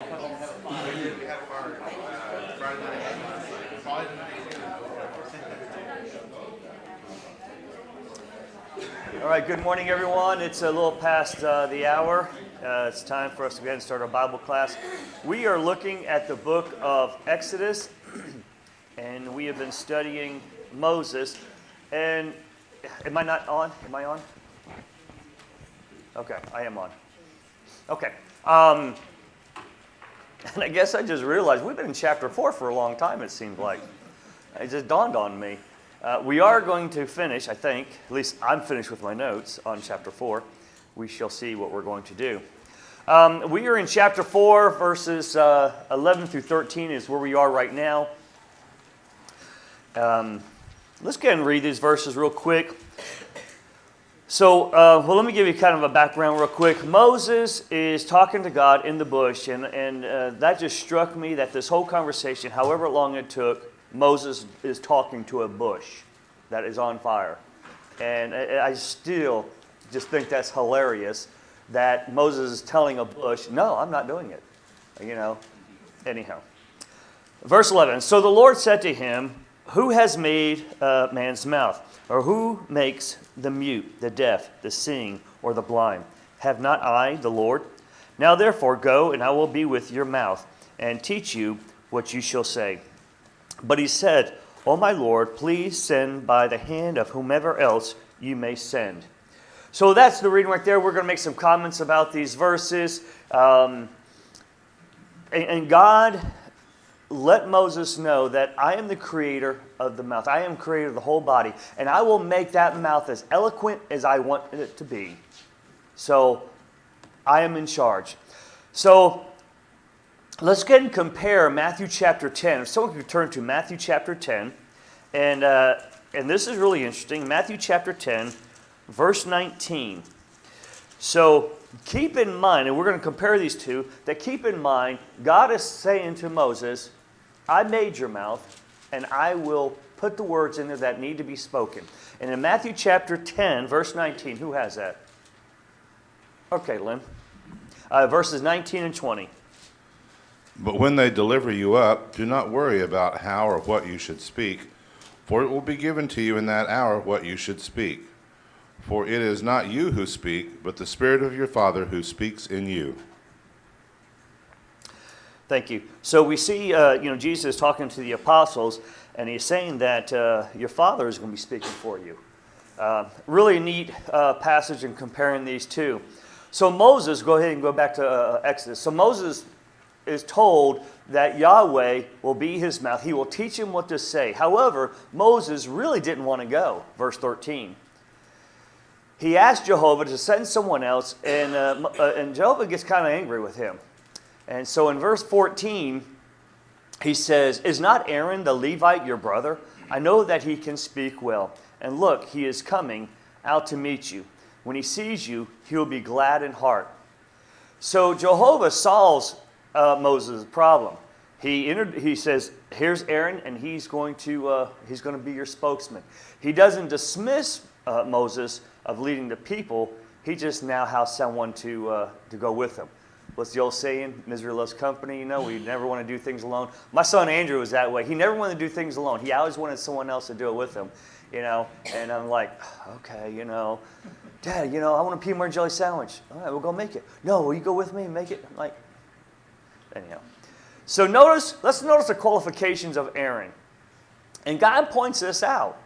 All right, good morning, everyone. It's a little past the hour. It's time for us to go ahead and start our Bible class. We are looking at the book of Exodus, and we have been studying Moses. And am I not on? Am I on? Okay, I am on. Okay. And I guess I just realized we've been in chapter 4 for a long time, it seemed like. It just dawned on me. We are going to finish, I think, at least I'm finished with my notes on chapter 4. We shall see what we're going to do. We are in chapter 4, verses 11 through 13 is where we are right now. Let's go ahead and read these verses real quick. So, let me give you kind of a background real quick. Moses is talking to God in the bush, and that just struck me that this whole conversation, however long it took, Moses is talking to a bush that is on fire. And I still just think that's hilarious that Moses is telling a bush, no, I'm not doing it. Anyhow. Verse 11, so the Lord said to him, who has made man's mouth? Or who makes the mute, the deaf, the seeing, or the blind? Have not I, the Lord? Now therefore go, and I will be with your mouth, and teach you what you shall say. But he said, O my Lord, please send by the hand of whomever else you may send. So that's the reading right there. We're going to make some comments about these verses. And God let Moses know that I am the creator of the mouth. I am creator of the whole body. And I will make that mouth as eloquent as I want it to be. So I am in charge. So let's go ahead and compare Matthew chapter 10. If someone could turn to Matthew chapter 10. And this is really interesting. Matthew chapter 10, verse 19. So keep in mind, and we're going to compare these two, that keep in mind, God is saying to Moses, I made your mouth, and I will put the words in there that need to be spoken. And in Matthew chapter 10, verse 19, who has that? Okay, Lynn. Verses 19 and 20. But when they deliver you up, do not worry about how or what you should speak, for it will be given to you in that hour what you should speak. For it is not you who speak, but the Spirit of your Father who speaks in you. Thank you. So we see, Jesus is talking to the apostles, and he's saying that your Father is going to be speaking for you. Really neat passage in comparing these two. So Moses, go ahead and go back to Exodus. So Moses is told that Yahweh will be his mouth. He will teach him what to say. However, Moses really didn't want to go. Verse 13. He asked Jehovah to send someone else, and Jehovah gets kind of angry with him. And so in verse 14, he says, is not Aaron the Levite your brother? I know that he can speak well. And look, he is coming out to meet you. When he sees you, he will be glad in heart. So Jehovah solves Moses' problem. He says, here's Aaron, and he's going to be your spokesman. He doesn't dismiss Moses of leading the people. He just now has someone to go with him. What's the old saying? Misery loves company. We never want to do things alone. My son Andrew was that way. He never wanted to do things alone. He always wanted someone else to do it with him. And I'm like, okay, Dad, I want a peanut butter and jelly sandwich. All right, we'll go make it. No, will you go with me and make it? I'm like, anyhow. So let's notice the qualifications of Aaron. And God points this out.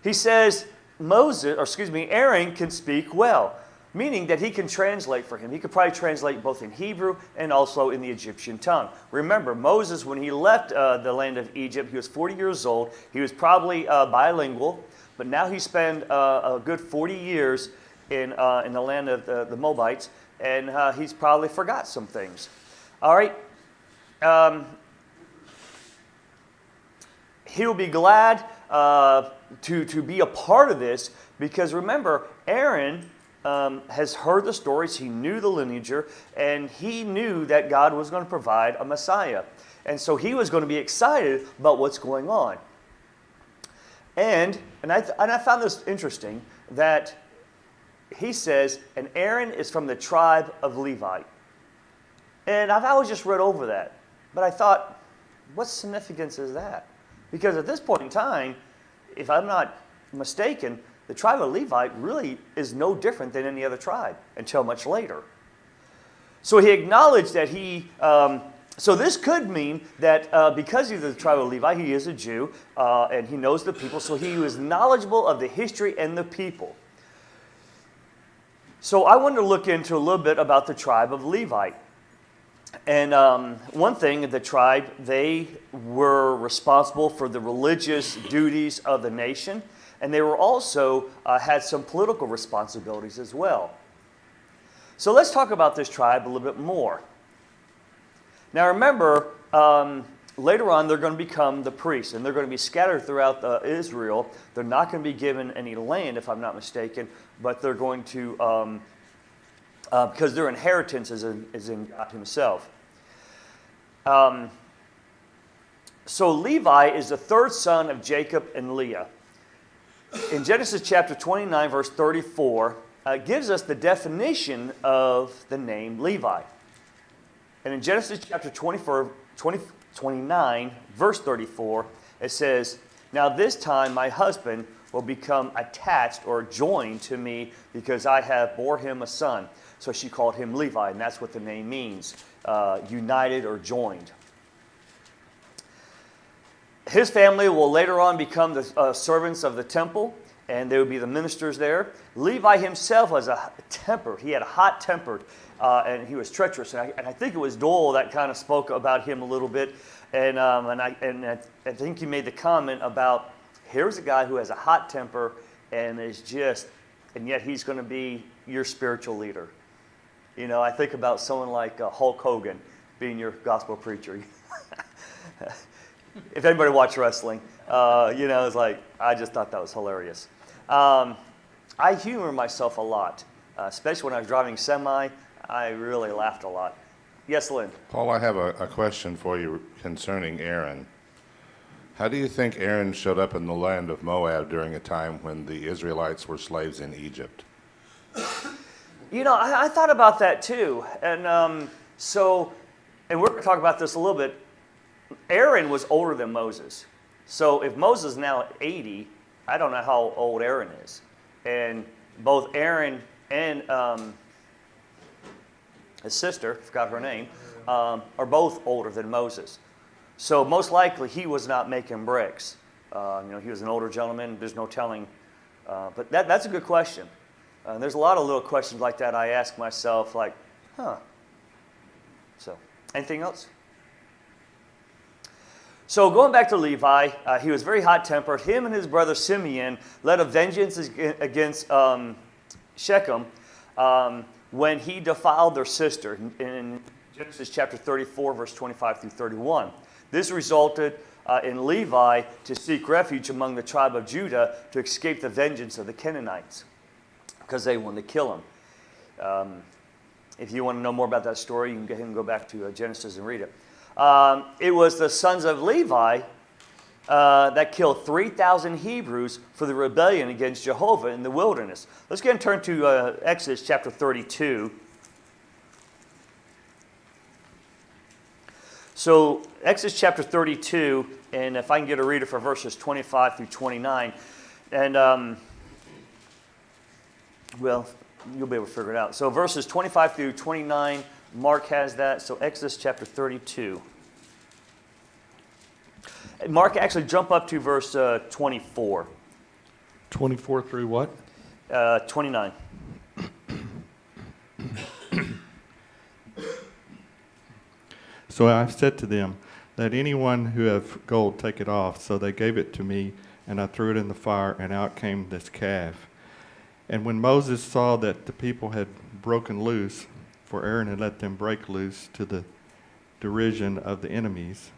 He says, Aaron can speak well, meaning that he can translate for him. He could probably translate both in Hebrew and also in the Egyptian tongue. Remember, Moses, when he left the land of Egypt, he was 40 years old. He was probably bilingual, but now he spent a good 40 years in the land of the Moabites, and he's probably forgot some things. All right. He will be glad to be a part of this because remember, Aaron has heard the stories. He knew the lineager, and he knew that God was going to provide a Messiah. And so he was going to be excited about what's going on. And I found this interesting that he says, and Aaron is from the tribe of Levi. And I've always just read over that. But I thought, what significance is that? Because at this point in time, if I'm not mistaken, the tribe of Levi really is no different than any other tribe until much later. So he acknowledged that so this could mean that because he's the tribe of Levi, he is a Jew, and he knows the people, so he was knowledgeable of the history and the people. So I wanted to look into a little bit about the tribe of Levi. And one thing, the tribe, they were responsible for the religious duties of the nation, and they were also had some political responsibilities as well. So let's talk about this tribe a little bit more. Now remember, later on they're going to become the priests, and they're going to be scattered throughout Israel. They're not going to be given any land, if I'm not mistaken, but they're going to, because their inheritance is in God himself. So Levi is the third son of Jacob and Leah. In Genesis chapter 29, verse 34, gives us the definition of the name Levi. And in Genesis chapter 29, verse 34, it says, "Now this time my husband will become attached or joined to me because I have bore him a son." So she called him Levi, and that's what the name means, united or joined. His family will later on become the servants of the temple, and they would be the ministers there. Levi himself was he had a hot tempered, and he was treacherous. And I think it was Dole that kind of spoke about him a little bit, and I think he made the comment about, here's a guy who has a hot temper and yet he's going to be your spiritual leader. You know, I think about someone like Hulk Hogan being your gospel preacher. If anybody watched wrestling, it's like, I just thought that was hilarious. I humor myself a lot, especially when I was driving semi. I really laughed a lot. Yes, Lynn? Paul, I have a question for you concerning Aaron. How do you think Aaron showed up in the land of Moab during a time when the Israelites were slaves in Egypt? You know, I thought about that too. And and we're going to talk about this a little bit. Aaron was older than Moses. So if Moses is now 80, I don't know how old Aaron is. And both Aaron and his sister, forgot her name, are both older than Moses. So most likely he was not making bricks. He was an older gentleman. There's no telling. But that's a good question. There's a lot of little questions like that I ask myself, like, So, anything else? So going back to Levi, he was very hot-tempered. Him and his brother Simeon led a vengeance against Shechem when he defiled their sister in Genesis chapter 34, verse 25 through 31. This resulted in Levi to seek refuge among the tribe of Judah to escape the vengeance of the Canaanites because they wanted to kill him. If you want to know more about that story, you can go back to Genesis and read it. It was the sons of Levi that killed 3,000 Hebrews for the rebellion against Jehovah in the wilderness. Let's go and turn to Exodus chapter 32. So Exodus chapter 32, and if I can get a reader for verses 25 through 29, and you'll be able to figure it out. So verses 25 through 29, Mark has that. So Exodus chapter 32. Mark, actually jump up to verse 24. 24 through what? 29. So I said to them, "Let anyone who have gold take it off." So they gave it to me, and I threw it in the fire, and out came this calf. And when Moses saw that the people had broken loose, for Aaron had let them break loose to the derision of the enemies,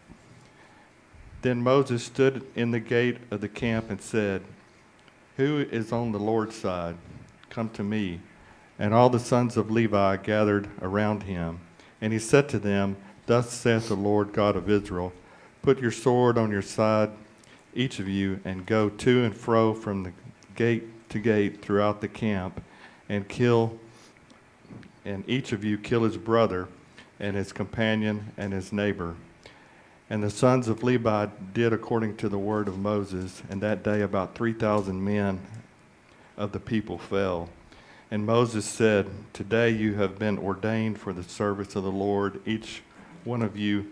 then Moses stood in the gate of the camp and said, "Who is on the Lord's side? Come to me." And all the sons of Levi gathered around him. And he said to them, "Thus saith the Lord God of Israel, put your sword on your side, each of you, and go to and fro from the gate to gate throughout the camp, and each of you kill his brother, and his companion and his neighbor. And the sons of Levi did according to the word of Moses, and that day about 3,000 men of the people fell. And Moses said, "Today you have been ordained for the service of the Lord, each one of you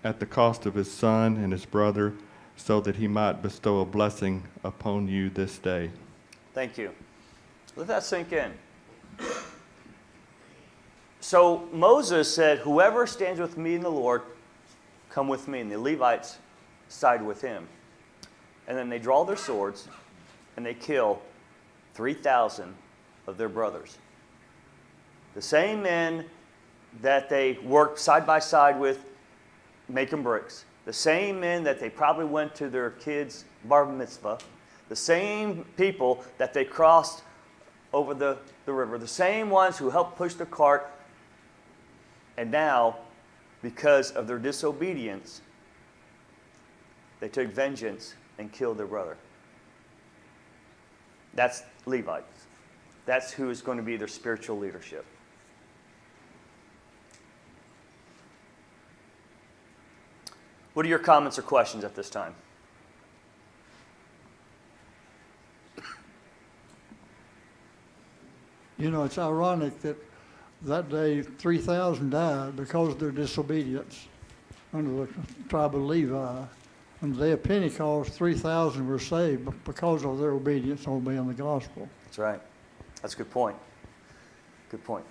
at the cost of his son and his brother, so that he might bestow a blessing upon you this day." Thank you. Let that sink in. So Moses said, "Whoever stands with me in the Lord, come with me." And the Levites side with him. And then they draw their swords and they kill 3,000 of their brothers. The same men that they worked side by side with making bricks. The same men that they probably went to their kids' bar mitzvah. The same people that they crossed over the river. The same ones who helped push the cart. And now, because of their disobedience, they took vengeance and killed their brother. That's Levites. That's who is going to be their spiritual leadership. What are your comments or questions at this time? You know, it's ironic that that day 3,000 died because of their disobedience under the tribe of Levi. On the day of Pentecost, 3,000 were saved because of their obedience and obeying the gospel. That's right. That's a good point. Good point.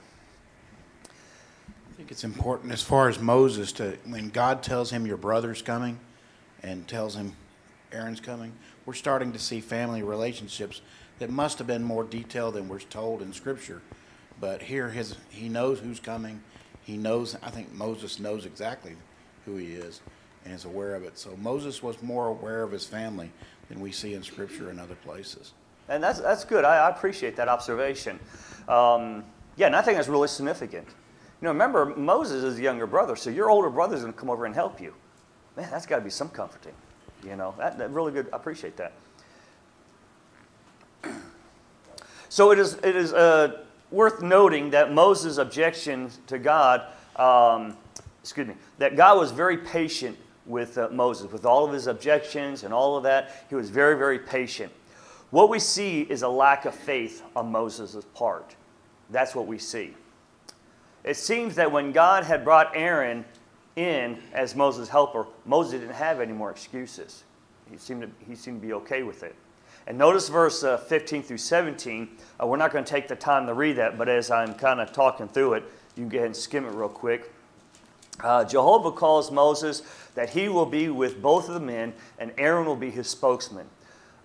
I think it's important as far as Moses when God tells him your brother's coming and tells him Aaron's coming, we're starting to see family relationships that must have been more detailed than we're told in Scripture. But here he knows who's coming. He knows, I think Moses knows exactly who he is and is aware of it. So Moses was more aware of his family than we see in Scripture and other places. And that's good. I appreciate that observation. And I think that's really significant. You know, remember, Moses is the younger brother, so your older brother's going to come over and help you. Man, that's got to be some comforting. You know, that really good. I appreciate that. So it is worth noting that Moses' objection to God, that God was very patient with Moses. With all of his objections and all of that, he was very, very patient. What we see is a lack of faith on Moses' part. That's what we see. It seems that when God had brought Aaron in as Moses' helper, Moses didn't have any more excuses. He seemed to be okay with it. And notice verse 15 through 17. We're not going to take the time to read that, but as I'm kind of talking through it, you can go ahead and skim it real quick. Jehovah calls Moses that he will be with both of the men, and Aaron will be his spokesman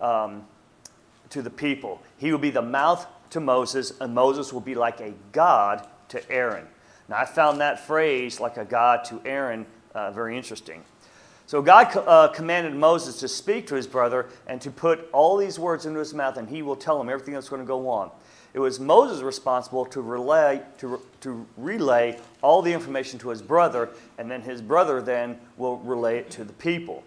to the people. He will be the mouth to Moses, and Moses will be like a God to Aaron. Now, I found that phrase, like a God to Aaron, very interesting. So God commanded Moses to speak to his brother and to put all these words into his mouth, and he will tell him everything that's going to go on. It was Moses responsible to relay all the information to his brother, and then his brother then will relay it to the people.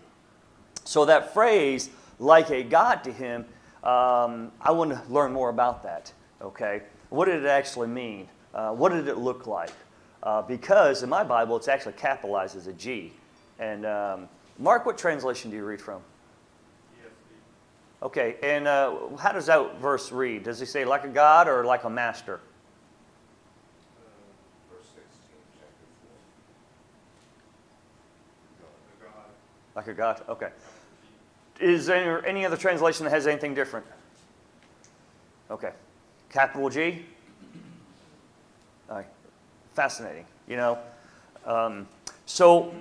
So that phrase, like a God to him, I want to learn more about that. Okay, what did it actually mean? What did it look like? Because in my Bible, it's actually capitalized as a G. And Mark, what translation do you read from? Okay, and how does that verse read? Does he say like a God or like a master? Verse 16, chapter 4. God. Like a God? Okay. Is there any other translation that has anything different? Okay. Capital G? All right. Fascinating, you know. So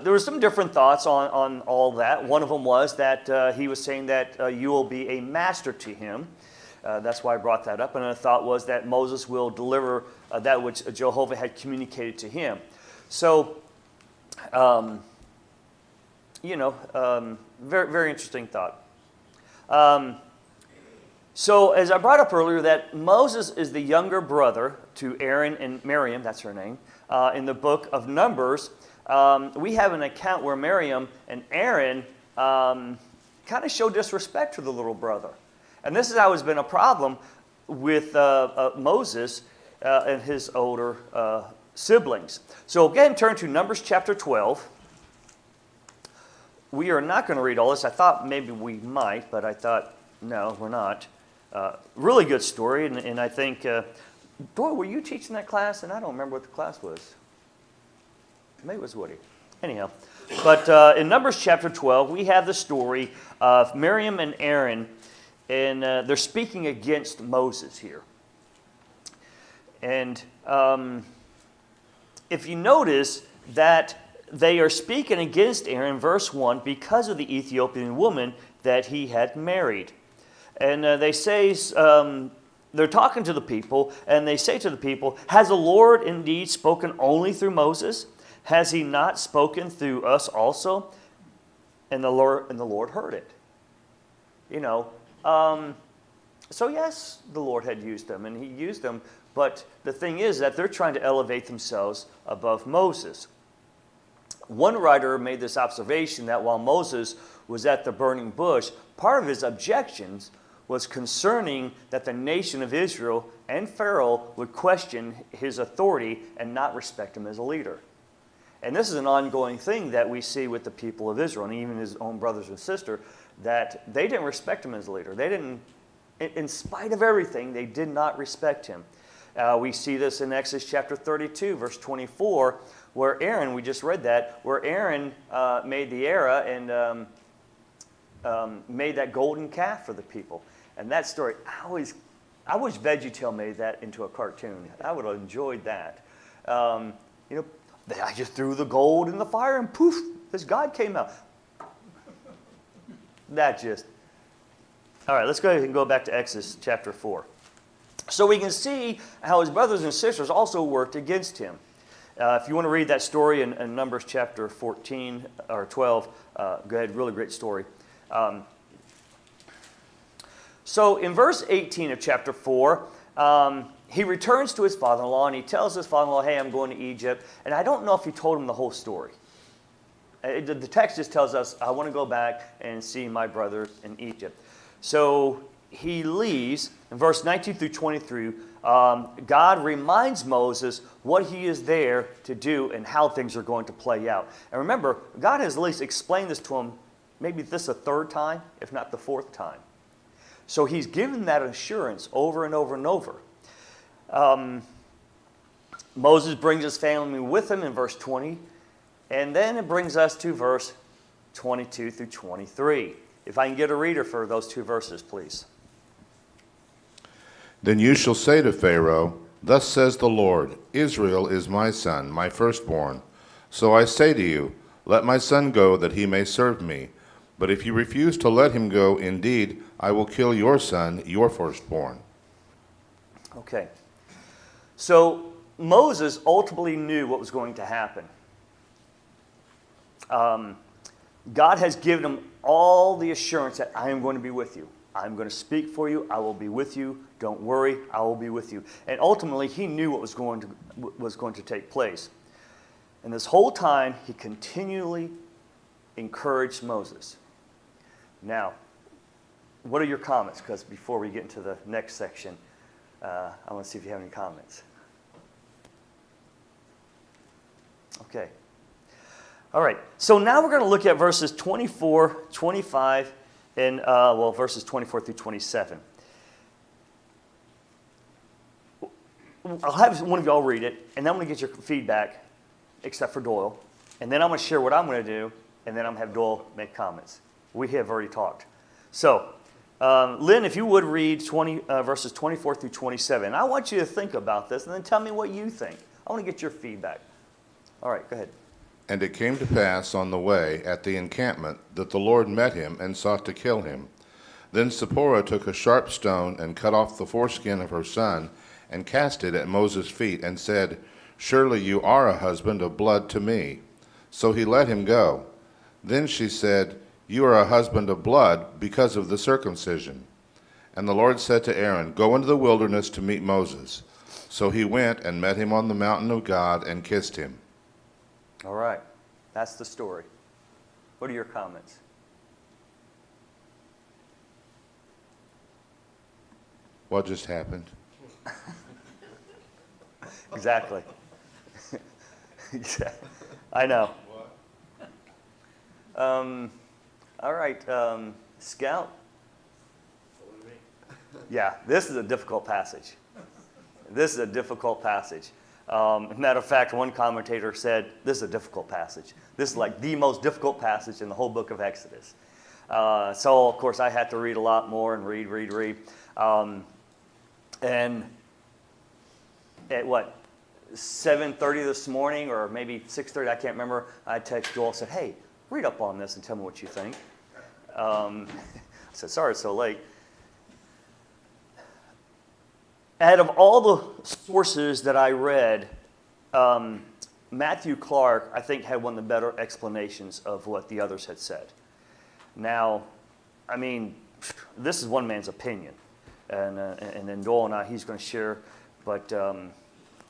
there were some different thoughts on all that. One of them was that he was saying that you will be a master to him. That's why I brought that up. Another thought was that Moses will deliver that which Jehovah had communicated to him. So, very, very interesting thought. So as I brought up earlier, that Moses is the younger brother to Aaron and Miriam, that's her name. In the book of Numbers, we have an account where Miriam and Aaron kind of show disrespect to the little brother. And this has always been a problem with Moses and his older siblings. So again, turn to Numbers chapter 12. We are not going to read all this. I thought maybe we might, but I thought, no, we're not. Really good story, and I think, Doyle, were you teaching that class? And I don't remember what the class was. Maybe it was Woody. Anyhow, but in Numbers chapter 12, we have the story of Miriam and Aaron, and they're speaking against Moses here. And if you notice that they are speaking against Aaron, verse 1, because of the Ethiopian woman that he had married. And they say, they're talking to the people, and they say to the people, has the Lord indeed spoken only through Moses? Has he not spoken through us also? And the Lord heard it. You know, so yes, the Lord had used them, and he used them, but the thing is that they're trying to elevate themselves above Moses. One writer made this observation that while Moses was at the burning bush, part of his objections was concerning that the nation of Israel and Pharaoh would question his authority and not respect him as a leader. And this is an ongoing thing that we see with the people of Israel, and even his own brothers and sister, that they didn't respect him as a leader. They didn't, in spite of everything, they did not respect him. We see this in Exodus chapter 32, verse 24, where Aaron, we just read that, where Aaron made the era and made that golden calf for the people. And that story, I wish VeggieTale made that into a cartoon. I would have enjoyed that. You know, I just threw the gold in the fire and poof, this God came out. That just... All right, let's go ahead and go back to Exodus chapter 4. So we can see how his brothers and sisters also worked against him. If you want to read that story in Numbers chapter 14 or 12, go ahead, really great story. So in verse 18 of chapter 4, he returns to his father-in-law and he tells his father-in-law, hey, I'm going to Egypt. And I don't know if he told him the whole story. The text just tells us, I want to go back and see my brother in Egypt. So he leaves. In verse 19 through 23, God reminds Moses what he is there to do and how things are going to play out. And remember, God has at least explained this to him, maybe this a third time, if not the fourth time. So he's given that assurance over and over and over. Moses brings his family with him in verse 20, and then it brings us to verse 22 through 23. If I can get a reader for those two verses, please. Then you shall say to Pharaoh, thus says the Lord, Israel is my son, my firstborn. So I say to you, let my son go that he may serve me. But if you refuse to let him go, indeed, I will kill your son, your firstborn. Okay. So Moses ultimately knew what was going to happen. God has given him all the assurance that I am going to be with you. I'm going to speak for you. I will be with you. Don't worry. I will be with you. And ultimately, he knew what was going to take place. And this whole time, he continually encouraged Moses. Now, what are your comments? Because before we get into the next section, I want to see if you have any comments. Okay. All right. So now we're going to look at verses 24, 25, and, verses 24 through 27. I'll have one of y'all read it, and then I'm going to get your feedback, except for Doyle. And then I'm going to share what I'm going to do, and then I'm going to have Doyle make comments. We have already talked. So, Lynn, if you would read verses 24 through 27. I want you to think about this, and then tell me what you think. I want to get your feedback. All right, go ahead. And it came to pass on the way at the encampment that the Lord met him and sought to kill him. Then Zipporah took a sharp stone and cut off the foreskin of her son and cast it at Moses' feet and said, Surely you are a husband of blood to me. So he let him go. Then she said, You are a husband of blood because of the circumcision. And the Lord said to Aaron, Go into the wilderness to meet Moses. So he went and met him on the mountain of God and kissed him. All right. That's the story. What are your comments? What just happened? Exactly. Yeah, I know. All right, Scout. Yeah, this is a difficult passage. This is a difficult passage. Matter of fact, one commentator said, this is a difficult passage. This is like the most difficult passage in the whole book of Exodus. So, of course, I had to read a lot more and read. And at what, 7:30 this morning, or maybe 6:30, I can't remember, I texted Joel and said, hey, read up on this and tell me what you think. I said, sorry it's so late. Out of all the sources that I read, Matthew Clark, I think, had one of the better explanations of what the others had said. Now, I mean, this is one man's opinion, and then Joel and I, he's going to share, but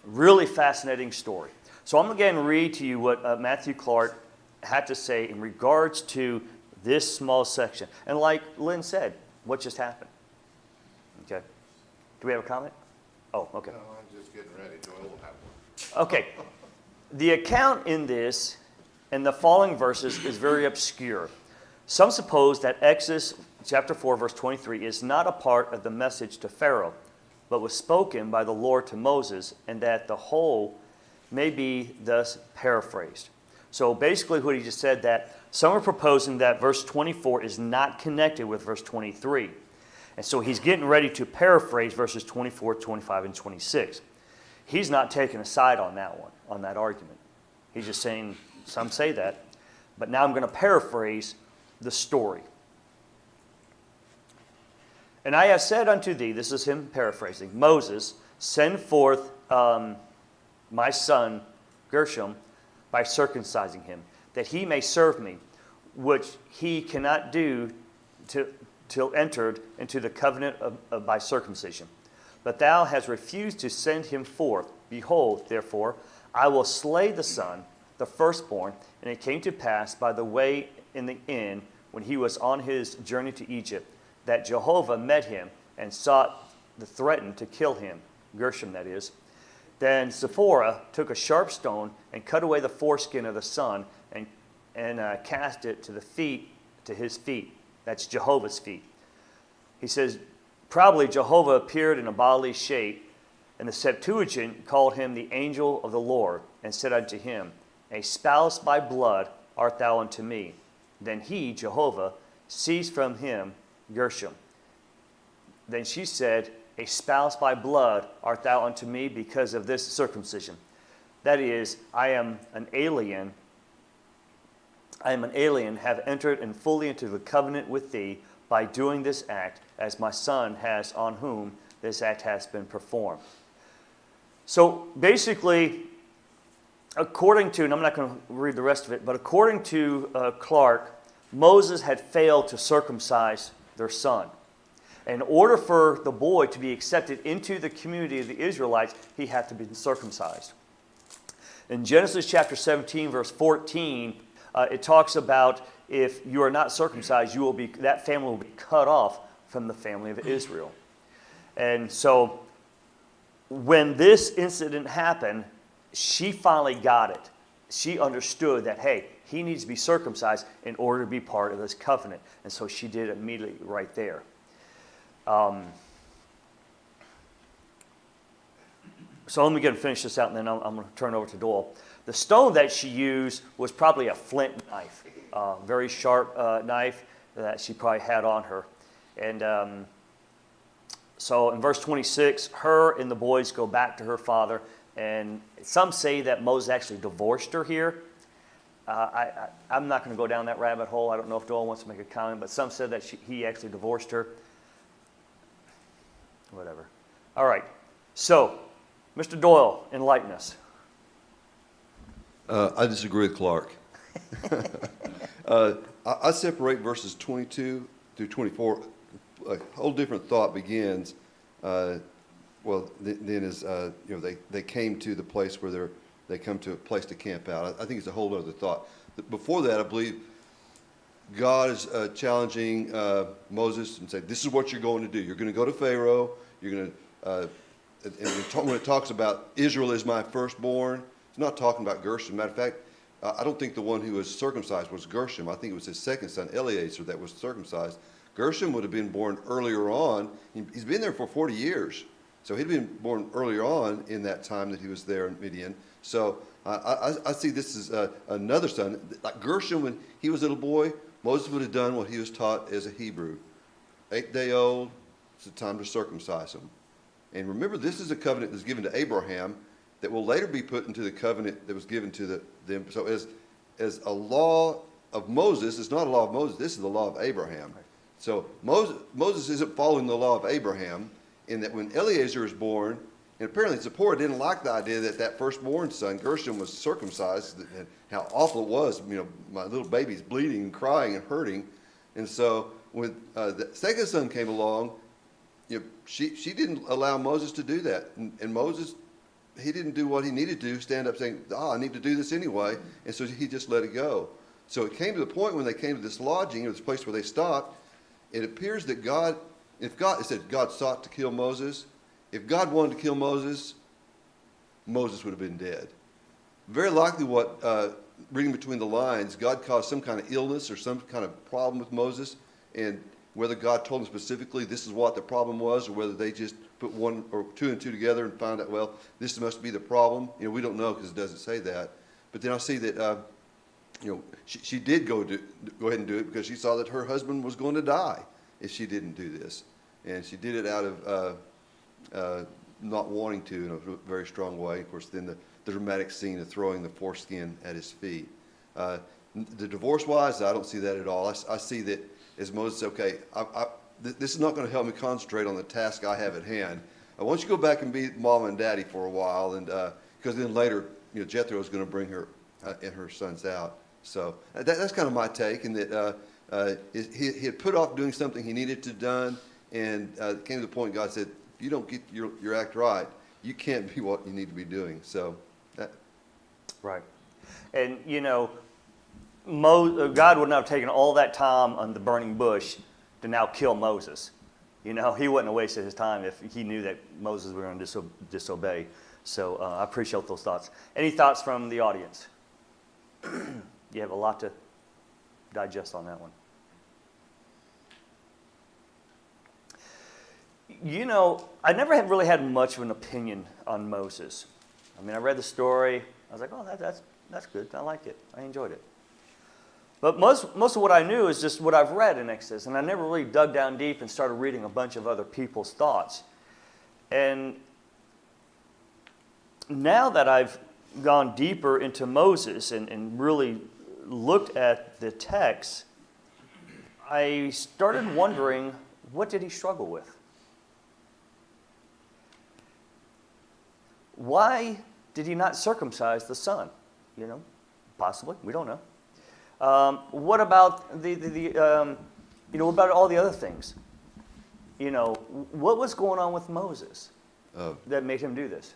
really fascinating story. So I'm going to read to you what Matthew Clark had to say in regards to this small section. And like Lynn said, what just happened? Okay. Do we have a comment? Oh, okay. No, I'm just getting ready. Doyle will have one. Okay. The account in this and the following verses is very obscure. Some suppose that Exodus chapter 4, verse 23 is not a part of the message to Pharaoh, but was spoken by the Lord to Moses, and that the whole may be thus paraphrased. So basically what he just said, that some are proposing that verse 24 is not connected with verse 23. And so he's getting ready to paraphrase verses 24, 25, and 26. He's not taking a side on that one, on that argument. He's just saying, some say that. But now I'm going to paraphrase the story. And I have said unto thee, this is him paraphrasing, Moses, send forth my son Gershom by circumcising him, that he may serve me, which he cannot do till entered into the covenant by circumcision. But thou hast refused to send him forth. Behold, therefore, I will slay the son, the firstborn. And it came to pass by the way in the inn, when he was on his journey to Egypt, that Jehovah met him and sought to threaten to kill him, Gershom that is. Then Zipporah took a sharp stone and cut away the foreskin of the son and cast it to his feet. That's Jehovah's feet. He says, probably Jehovah appeared in a bodily shape, and the Septuagint called him the angel of the Lord, and said unto him, a spouse by blood art thou unto me. Then he, Jehovah, seized from him Gershom. Then she said, a spouse by blood art thou unto me because of this circumcision. That is, I am an alien, have entered and fully into the covenant with thee by doing this act, as my son has on whom this act has been performed. So basically, according to, and I'm not going to read the rest of it, but according to Clark, Moses had failed to circumcise their son. In order for the boy to be accepted into the community of the Israelites, he had to be circumcised. In Genesis chapter 17, verse 14, it talks about if you are not circumcised, that family will be cut off from the family of Israel. And so when this incident happened, she finally got it. She understood that, hey, he needs to be circumcised in order to be part of this covenant. And so she did it immediately right there. So let me get and finish this out, and then I'm going to turn it over to Doyle. The stone that she used was probably a flint knife, very sharp knife that she probably had on her. And so in verse 26, her and the boys go back to her father, and some say that Moses actually divorced her here. I'm not going to go down that rabbit hole. I don't know if Doyle wants to make a comment, but some said that he actually divorced her. Whatever. All right. So, Mr. Doyle, enlighten us. I disagree with Clark. I separate verses 22 through 24. A whole different thought begins. Then is they came to the place where they come to a place to camp out. I think it's a whole other thought. Before that, I believe God is challenging Moses and saying, "This is what you're going to do. You're going to go to Pharaoh. You're going to." When it talks about Israel is my firstborn, It's not talking about Gershom. Matter of fact, I don't think the one who was circumcised was Gershom. I think it was his second son, Eleazar, that was circumcised. Gershom would have been born earlier on. He's been there for 40 years. So he'd been born earlier on in that time that he was there in Midian. So I see this as another son. Like Gershom, when he was a little boy, Moses would have done what he was taught as a Hebrew. 8-day-old, it's the time to circumcise him. And remember, this is a covenant that's given to Abraham that will later be put into the covenant that was given to them. So as a law of Moses, it's not a law of Moses, this is the law of Abraham. So Moses isn't following the law of Abraham in that when Eleazar is born, and apparently Zipporah didn't like the idea that that firstborn son, Gershom, was circumcised, and how awful it was. You know, my little baby's bleeding and crying and hurting. And so when the second son came along, you know, she didn't allow Moses to do that. And Moses, he didn't do what he needed to do, stand up saying, I need to do this anyway. And so he just let it go. So it came to the point when they came to this lodging, or this place where they stopped, it appears that it said God sought to kill Moses. If God wanted to kill Moses, Moses would have been dead. Very likely reading between the lines, God caused some kind of illness or some kind of problem with Moses, and whether God told him specifically this is what the problem was, or whether they just put one or two and two together and found out, well, this must be the problem. You know, we don't know because it doesn't say that. But then I see that, you know, she did go ahead and do it because she saw that her husband was going to die if she didn't do this. And she did it out of not wanting to in a very strong way. Of course, then the dramatic scene of throwing the foreskin at his feet. The divorce-wise, I don't see that at all. I see that as Moses said, okay, this is not going to help me concentrate on the task I have at hand. I want you to go back and be mom and daddy for a while, and because then later, you know, Jethro is going to bring her and her sons out. So that's kind of my take, in that he had put off doing something he needed to done, and it came to the point God said, if you don't get your act right, you can't be what you need to be doing. So, Right. And, you know, God would not have taken all that time on the burning bush to now kill Moses. You know, he wouldn't have wasted his time if he knew that Moses was going to disobey. So I appreciate those thoughts. Any thoughts from the audience? You have a lot to digest on that one. You know, I never had really had much of an opinion on Moses. I mean, I read the story. I was like, oh, that's good. I like it. I enjoyed it. But most of what I knew is just what I've read in Exodus, and I never really dug down deep and started reading a bunch of other people's thoughts. And now that I've gone deeper into Moses and really looked at the text, I started wondering, what did he struggle with? Why did he not circumcise the son? You know, possibly, we don't know. What about what about all the other things? You know, what was going on with Moses that made him do this?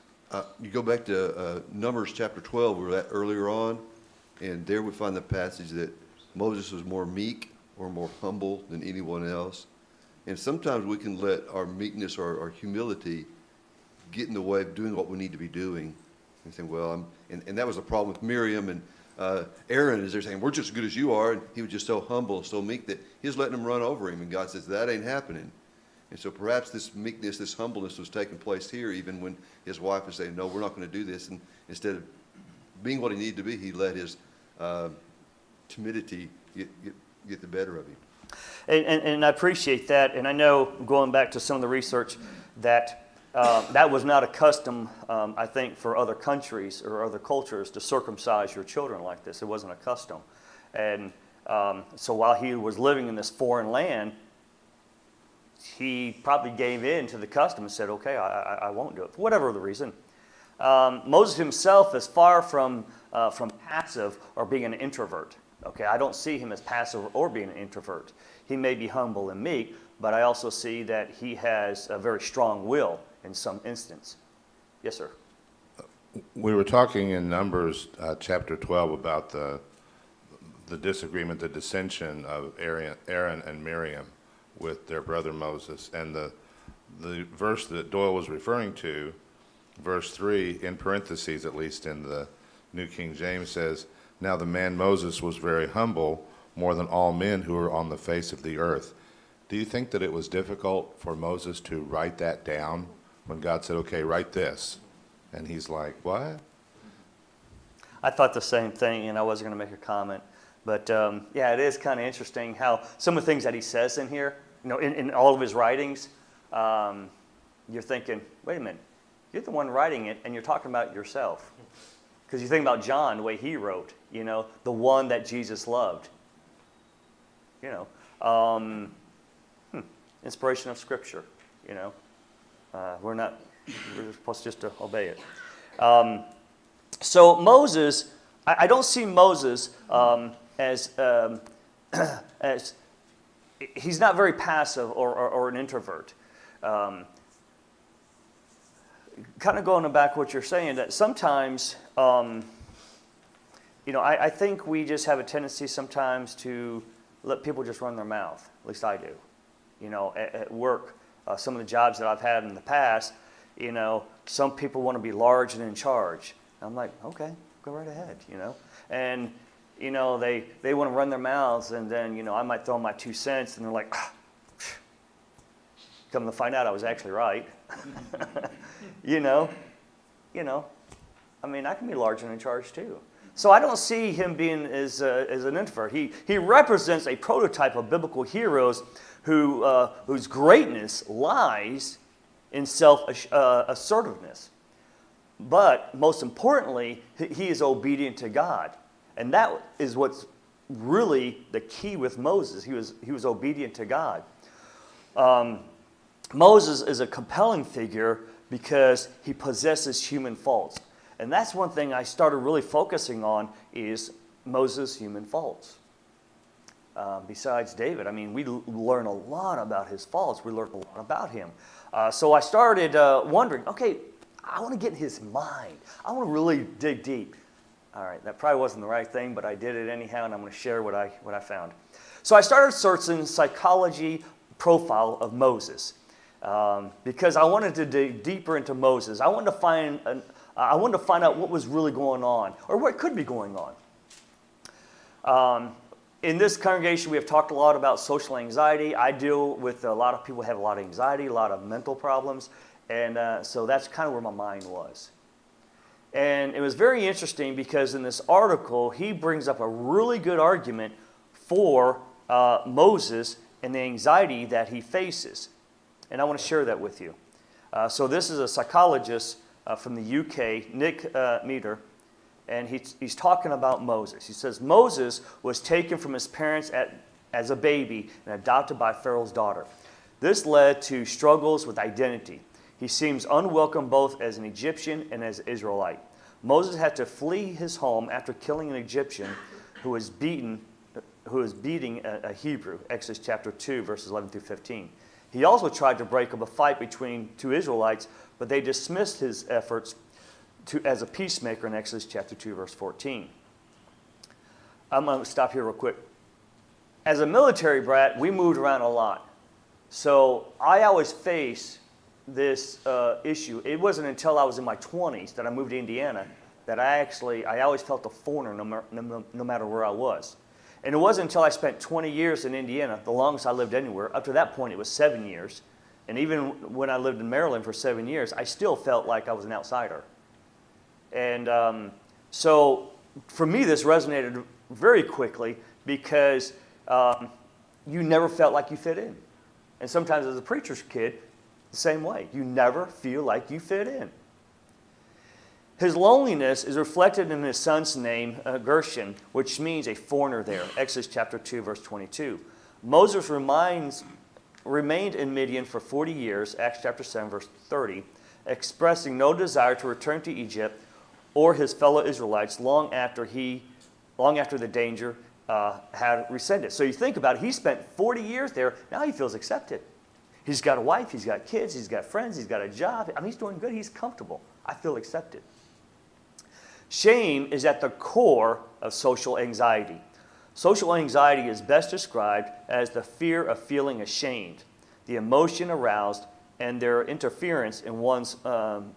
you go back to Numbers chapter 12, we were at earlier on, and there we find the passage that Moses was more meek or more humble than anyone else. And sometimes we can let our meekness or our humility get in the way of doing what we need to be doing. And saying, well, and that was a problem with Miriam and Aaron, is they're saying, we're just as good as you are. And he was just so humble, so meek that he was letting them run over him. And God says, that ain't happening. And so perhaps this meekness, this humbleness was taking place here, even when his wife was saying, no, we're not going to do this. And instead of being what he needed to be, he let his timidity get the better of him. And I appreciate that. And I know, going back to some of the research, that that was not a custom, I think, for other countries or other cultures to circumcise your children like this. It wasn't a custom. And so while he was living in this foreign land, he probably gave in to the custom and said, okay, I won't do it, for whatever the reason. Moses himself is far from passive or being an introvert. Okay, I don't see him as passive or being an introvert. He may be humble and meek, but I also see that he has a very strong will in some instance. Yes, sir. We were talking in Numbers chapter 12 about the disagreement, the dissension of Aaron and Miriam with their brother Moses. And the verse that Doyle was referring to, verse 3, in parentheses, at least in the New King James says, "Now the man Moses was very humble, more than all men who were on the face of the earth." Do you think that it was difficult for Moses to write that down when God said, "Okay, write this"? And he's like, "What?" I thought the same thing, and I wasn't going to make a comment. But yeah, it is kind of interesting how some of the things that he says in here, in all of his writings, you're thinking, wait a minute, you're the one writing it, and you're talking about yourself. Because you think about John, the way he wrote, the one that Jesus loved. Inspiration of Scripture, we're supposed just to obey it. So Moses, I don't see Moses as he's not very passive or an introvert. Kind of going back what you're saying, that sometimes, I think we just have a tendency sometimes to let people just run their mouth. At least I do. At work, some of the jobs that I've had in the past, some people want to be large and in charge. I'm like, okay, go right ahead, And, they want to run their mouths, and then, I might throw my 2 cents, and they're like, come to find out I was actually right. I mean, I can be large and in charge too. So I don't see him being as an introvert. He represents a prototype of biblical heroes whose greatness lies in self-assertiveness. But most importantly, he is obedient to God. And that is what's really the key with Moses. He was obedient to God. Moses is a compelling figure because he possesses human faults. And that's one thing I started really focusing on is Moses' human faults. Besides David, I mean, we learn a lot about his faults. We learn a lot about him. So I started wondering, okay, I want to get in his mind. I want to really dig deep. All right, that probably wasn't the right thing, but I did it anyhow, and I'm going to share what I found. So I started searching psychology profile of Moses because I wanted to dig deeper into Moses. I wanted to find out what was really going on, or what could be going on. In this congregation, we have talked a lot about social anxiety. I deal with a lot of people who have a lot of anxiety, a lot of mental problems, and so that's kind of where my mind was. And it was very interesting because in this article, he brings up a really good argument for Moses and the anxiety that he faces. And I want to share that with you. So this is a psychologist from the UK, Nick Meter, and he's talking about Moses. He says, Moses was taken from his parents as a baby and adopted by Pharaoh's daughter. This led to struggles with identity. He seems unwelcome both as an Egyptian and as an Israelite. Moses had to flee his home after killing an Egyptian who was beating a Hebrew, Exodus chapter 2, verses 11 through 15. He also tried to break up a fight between two Israelites, but they dismissed his efforts as a peacemaker in Exodus chapter 2, verse 14. I'm going to stop here real quick. As a military brat, we moved around a lot. So I always face this issue. It wasn't until I was in my 20s that I moved to Indiana that I always felt a foreigner no matter where I was. And it wasn't until I spent 20 years in Indiana, the longest I lived anywhere. Up to that point, it was 7 years. And even when I lived in Maryland for 7 years, I still felt like I was an outsider. And so for me, this resonated very quickly because you never felt like you fit in. And sometimes as a preacher's kid, the same way. You never feel like you fit in. His loneliness is reflected in his son's name, Gershon, which means a foreigner there. Exodus chapter 2, verse 22. Moses remained in Midian for 40 years, Acts chapter 7, verse 30, expressing no desire to return to Egypt or his fellow Israelites long after the danger had receded. So you think about it, he spent 40 years there, now he feels accepted. He's got a wife, he's got kids, he's got friends, he's got a job. I mean, he's doing good, he's comfortable. I feel accepted. Shame is at the core of social anxiety. Social anxiety is best described as the fear of feeling ashamed, the emotion aroused, and their interference in one's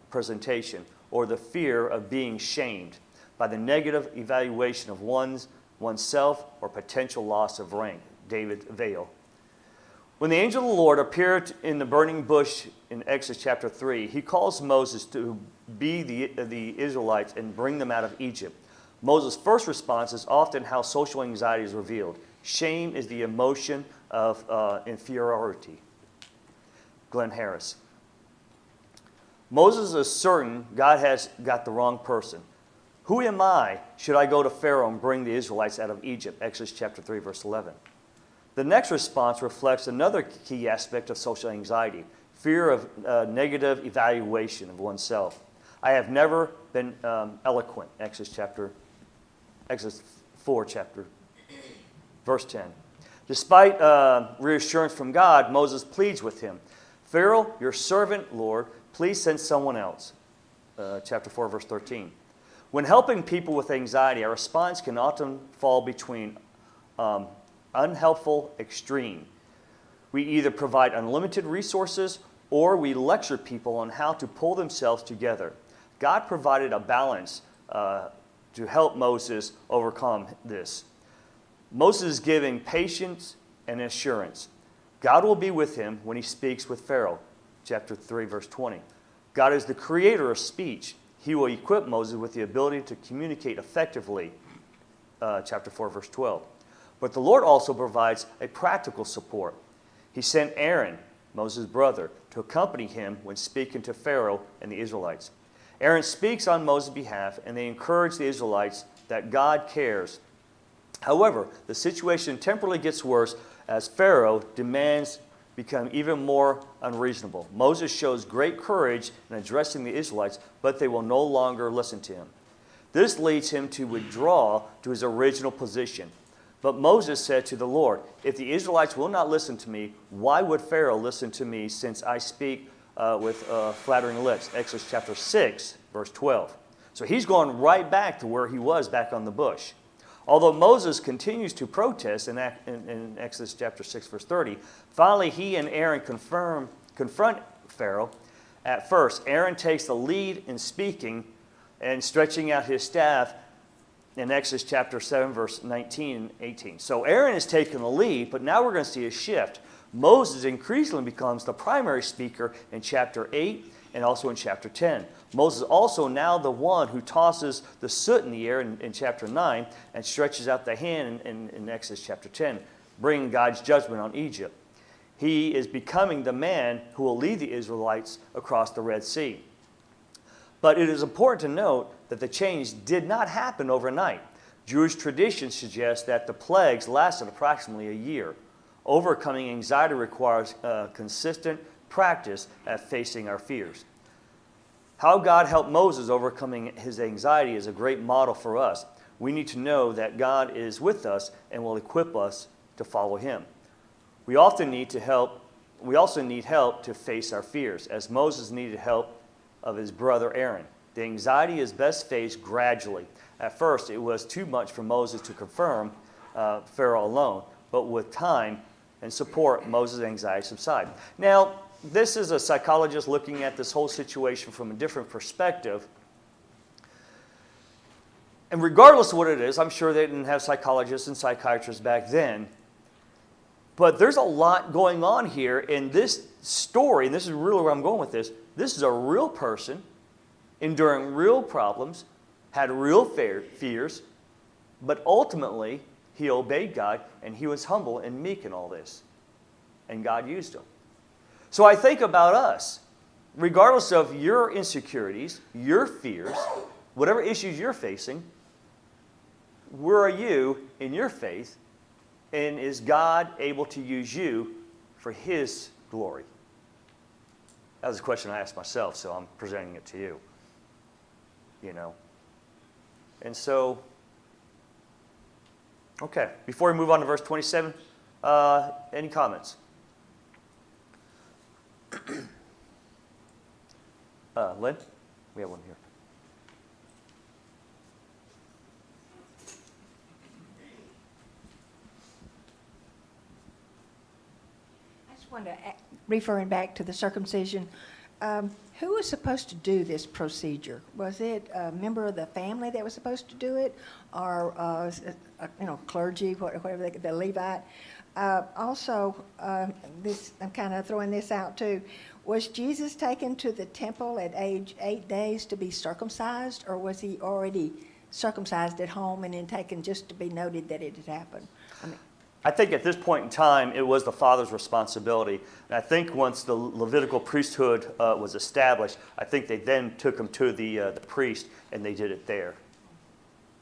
presentation, or the fear of being shamed. by the negative evaluation of oneself or potential loss of rank. David Vail. When the angel of the Lord appeared in the burning bush in Exodus chapter 3, he calls Moses to be the Israelites and bring them out of Egypt. Moses' first response is often how social anxiety is revealed. Shame is the emotion of inferiority. Glenn Harris. Moses is certain God has got the wrong person. Who am I? Should I go to Pharaoh and bring the Israelites out of Egypt? Exodus chapter 3, verse 11. The next response reflects another key aspect of social anxiety, fear of negative evaluation of oneself. I have never been eloquent. Exodus 4, verse 10. Despite reassurance from God, Moses pleads with him. Pharaoh, your servant, Lord, please send someone else. Chapter 4, verse 13. When helping people with anxiety, our response can often fall between unhelpful extreme. We either provide unlimited resources or we lecture people on how to pull themselves together. God provided a balance to help Moses overcome this. Moses is giving patience and assurance. God will be with him when he speaks with Pharaoh. Chapter 3, verse 20. God is the creator of speech. He will equip Moses with the ability to communicate effectively. Chapter 4, verse 12. But the Lord also provides a practical support. He sent Aaron, Moses' brother, to accompany him when speaking to Pharaoh and the Israelites. Aaron speaks on Moses' behalf, and they encourage the Israelites that God cares. However, the situation temporarily gets worse as Pharaoh demands become even more unreasonable. Moses shows great courage in addressing the Israelites, but they will no longer listen to him. This leads him to withdraw to his original position. But Moses said to the Lord, if the Israelites will not listen to me, why would Pharaoh listen to me since I speak with flattering lips? Exodus chapter 6, verse 12. So he's going right back to where he was back on the bush. Although Moses continues to protest in Exodus chapter 6, verse 30, finally he and Aaron confront Pharaoh. At first, Aaron takes the lead in speaking and stretching out his staff in Exodus chapter 7, verse 19 and 18. So Aaron is taking the lead, but now we're going to see a shift. Moses increasingly becomes the primary speaker in chapter 8 and also in chapter 10. Moses also now the one who tosses the soot in the air in chapter 9 and stretches out the hand in Exodus chapter 10, bringing God's judgment on Egypt. He is becoming the man who will lead the Israelites across the Red Sea. But it is important to note that the change did not happen overnight. Jewish tradition suggests that the plagues lasted approximately a year. Overcoming anxiety requires consistent practice at facing our fears. How God helped Moses overcoming his anxiety is a great model for us. We need to know that God is with us and will equip us to follow him. We also need help to face our fears, as Moses needed help of his brother Aaron. The anxiety is best faced gradually. At first, it was too much for Moses to confirm Pharaoh alone, but with time and support, Moses' anxiety subsided. Now, this is a psychologist looking at this whole situation from a different perspective. And regardless of what it is, I'm sure they didn't have psychologists and psychiatrists back then. But there's a lot going on here in this story, and this is really where I'm going with this. This is a real person enduring real problems, had real fears, but ultimately he obeyed God and he was humble and meek in all this. And God used him. So I think about us, regardless of your insecurities, your fears, whatever issues you're facing, where are you in your faith? And is God able to use you for his glory? That was a question I asked myself, so I'm presenting it to you. You know. And so, okay, before we move on to verse 27, any comments? Lynn? We have one here. I just wanted to, referring back to the circumcision, Who was supposed to do this procedure? Was it a member of the family that was supposed to do it, or clergy, whatever the Levite? Also, I'm kind of throwing this out too. Was Jesus taken to the temple at age 8 days to be circumcised, or was he already circumcised at home and then taken just to be noted that it had happened? I think at this point in time, it was the father's responsibility. And I think once the Levitical priesthood was established, I think they then took him to the priest and they did it there.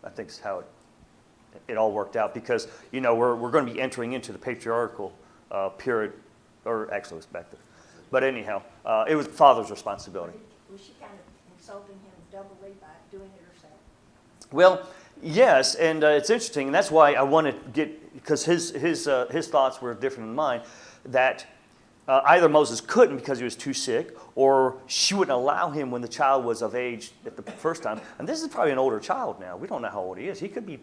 I think that's how it all worked out, because, we're going to be entering into the patriarchal period, or actually it was back there. But anyhow, it was the father's responsibility. Was she kind of insulting him doubly by doing it herself? Well, yes, and it's interesting, and that's why I want to get, because his thoughts were different than mine, that either Moses couldn't because he was too sick, or she wouldn't allow him when the child was of age at the first time. And this is probably an older child now. We don't know how old he is. He could be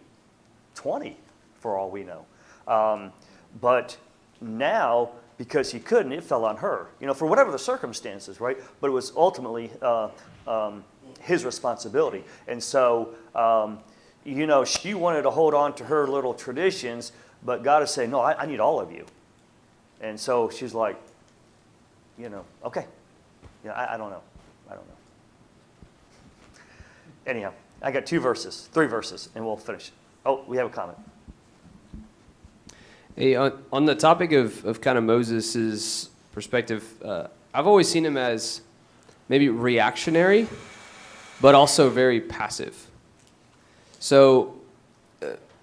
20 for all we know. But now, because he couldn't, it fell on her, for whatever the circumstances, right? But it was ultimately his responsibility. And so, she wanted to hold on to her little traditions, but God is saying, no, I need all of you. And so she's like, okay. I don't know. Anyhow, I got 3 verses, and we'll finish. Oh, we have a comment. Hey, on the topic of kind of Moses' perspective, I've always seen him as maybe reactionary, but also very passive. So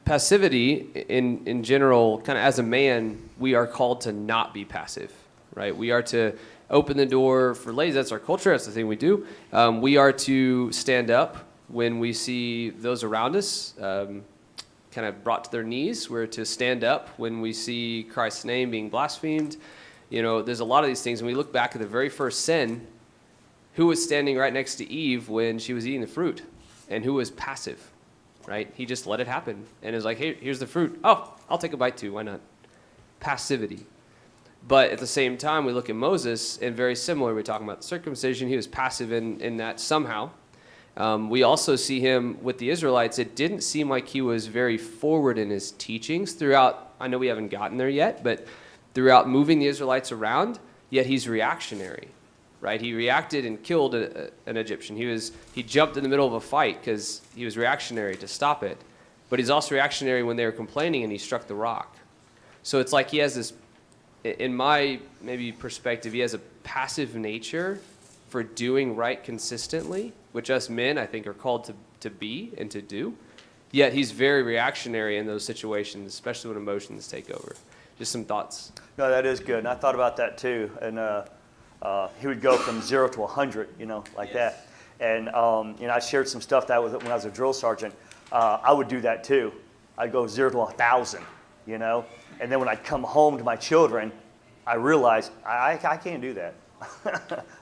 passivity in general, kind of as a man, we are called to not be passive, right? We are to open the door for ladies. That's our culture. That's the thing we do. We are to stand up when we see those around us kind of brought to their knees. We're to stand up when we see Christ's name being blasphemed. There's a lot of these things. When we look back at the very first sin, who was standing right next to Eve when she was eating the fruit? And who was passive, right? He just let it happen. And is like, hey, here's the fruit. Oh, I'll take a bite too. Why not? Passivity. But at the same time, we look at Moses, and very similar. We're talking about the circumcision. He was passive in that somehow. We also see him with the Israelites. It didn't seem like he was very forward in his teachings throughout. I know we haven't gotten there yet, but throughout moving the Israelites around, yet he's reactionary, right? He reacted and killed an Egyptian. He jumped in the middle of a fight because he was reactionary to stop it. But he's also reactionary when they were complaining and he struck the rock. So it's like he has this, in my maybe perspective, he has a passive nature for doing right consistently, which us men, I think, are called to be and to do. Yet he's very reactionary in those situations, especially when emotions take over. Just some thoughts. No, that is good. And I thought about that too. And he would go from 0 to 100, like that. And, I shared some stuff that when I was a drill sergeant. I would do that too. I'd go 0 to 1,000, And then when I'd come home to my children, I realized I can't do that.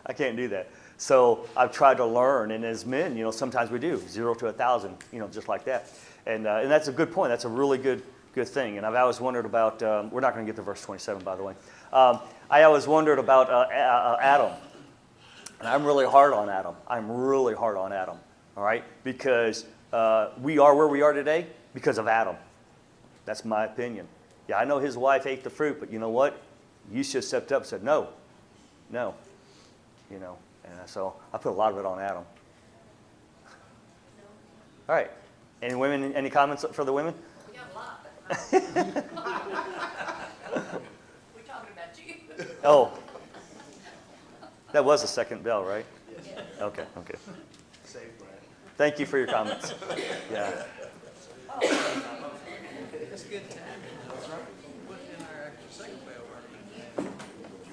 I can't do that. So I've tried to learn, and as men, sometimes we do 0 to 1,000, just like that. And that's a good point. That's a really good thing. And I've always wondered about. We're not going to get to verse 27, by the way. I always wondered about Adam, and I'm really hard on Adam. All right, because we are where we are today because of Adam. That's my opinion. Yeah, I know his wife ate the fruit, but you know what? You should have stepped up and said no. And so I put a lot of it on Adam. All right. Any women? Any comments for the women? We got a lot. We're talking about you. Oh, that was the second bell, right? Yes. Okay. Thank you for your comments. Yeah. That's good to have.